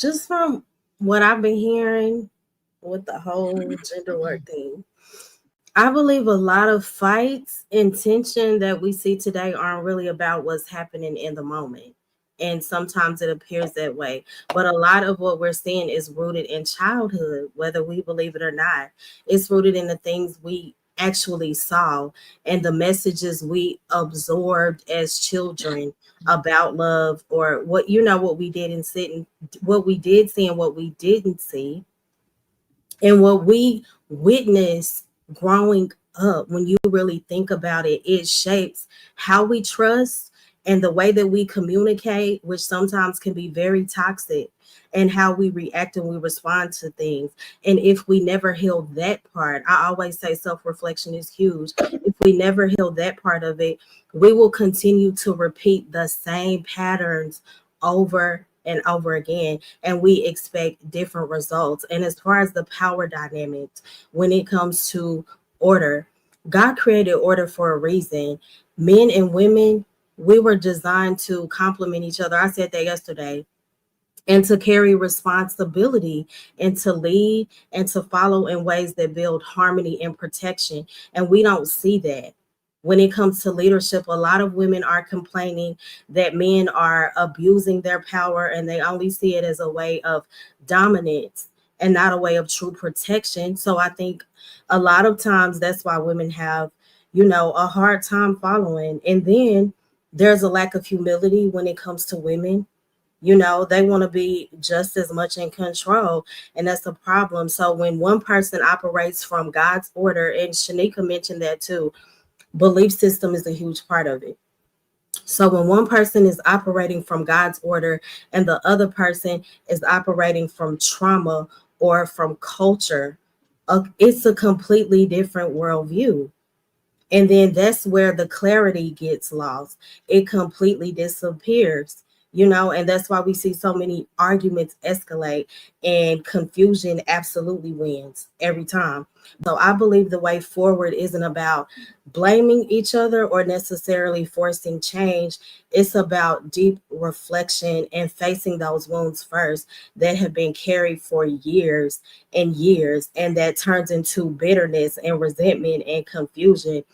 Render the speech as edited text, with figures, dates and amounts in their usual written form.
Just from what I've been hearing with the whole gender work thing, I believe a lot of fights and tension that we see today aren't really about what's happening in the moment. And sometimes it appears that way. But a lot of what we're seeing is rooted in childhood, whether we believe it or not. It's rooted in the things we actually saw and the messages we absorbed as children about love, or what we did and sit and what we did see and what we didn't see, and what we witness growing up. When you really think about it, it shapes how we trust and the way that we communicate, which sometimes can be very toxic, and how we react and we respond to things. And if we never heal that part, I always say self-reflection is huge. If we never heal that part of it, we will continue to repeat the same patterns over and over again, and we expect different results. And as far as the power dynamics, when it comes to order, God created order for a reason. Men and women, we were designed to complement each other. I said that yesterday. And to carry responsibility and to lead and to follow in ways that build harmony and protection. And we don't see that. When it comes to leadership, a lot of women are complaining that men are abusing their power, and they only see it as a way of dominance and not a way of true protection. So I think a lot of times that's why women have, a hard time following. And then there's a lack of humility when it comes to women. They want to be just as much in control, and that's a problem. So when one person operates from God's order, and Shanika mentioned that too, belief system is a huge part of it. So when one person is operating from God's order and the other person is operating from trauma or from culture, it's a completely different worldview. And then that's where the clarity gets lost. It completely disappears, and that's why we see so many arguments escalate, and confusion absolutely wins every time. So I believe the way forward isn't about blaming each other or necessarily forcing change. It's about deep reflection and facing those wounds first that have been carried for years and years, and that turns into bitterness and resentment and confusion.